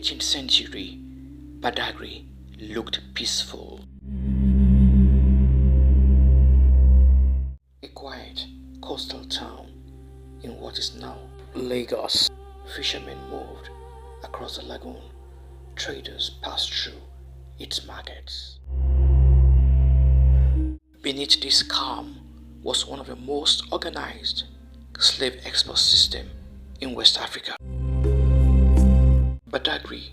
18th century, Badagry looked peaceful. A quiet coastal town in what is now Lagos. Fishermen moved across the lagoon. Traders passed through its markets. Beneath this calm was one of the most organized slave export systems in West Africa. Badagry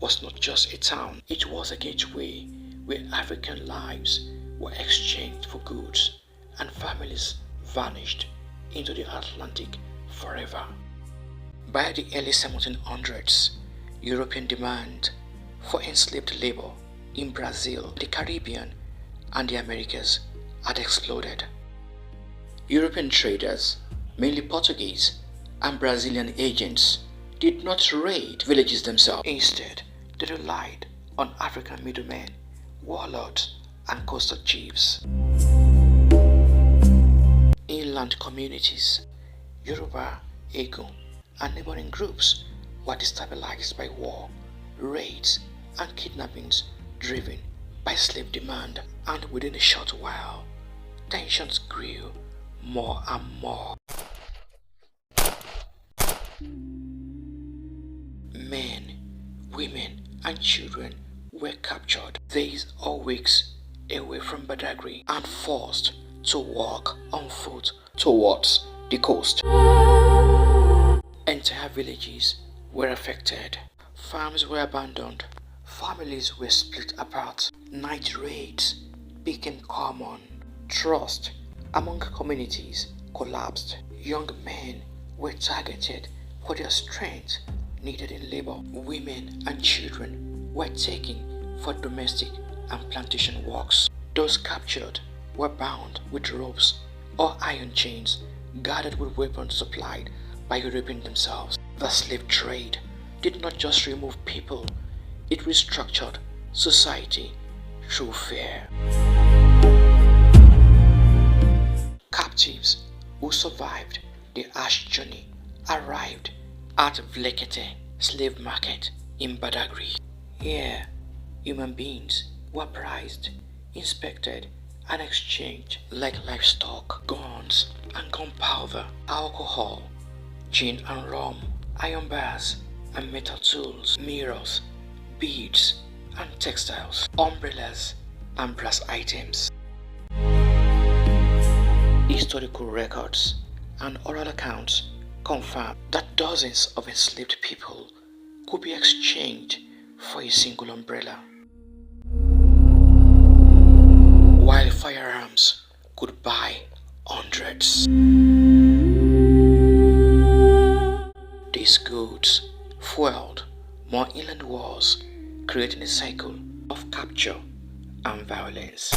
was not just a town, it was a gateway where African lives were exchanged for goods and families vanished into the Atlantic forever. By the early 1700s, European demand for enslaved labor in Brazil, the Caribbean, and the Americas had exploded. European traders, mainly Portuguese and Brazilian agents, did not raid villages themselves. Instead, they relied on African middlemen, warlords, and coastal chiefs. Inland communities, Yoruba, Ego, and neighboring groups were destabilized by war, raids, and kidnappings driven by slave demand, and within a short while, tensions grew more and more. Men, women, and children were captured days or weeks away from Badagry and forced to walk on foot towards the coast. Entire villages were affected. Farms were abandoned. Families were split apart. Night raids became common. Trust among communities collapsed. Young men were targeted for their strength needed in labor. Women and children were taken for domestic and plantation works. Those captured were bound with ropes or iron chains, guarded with weapons supplied by Europeans themselves. The slave trade did not just remove people, it restructured society through fear. Captives who survived the harsh journey arrived at Vlekete slave market in Badagry. Here, human beings were prized, inspected, and exchanged like livestock. Guns and gunpowder, alcohol, gin and rum, iron bars and metal tools, mirrors, beads and textiles, umbrellas and brass items. Historical records and oral accounts confirm that dozens of enslaved people could be exchanged for a single umbrella, while firearms could buy hundreds. These goods fueled more inland wars, creating a cycle of capture and violence.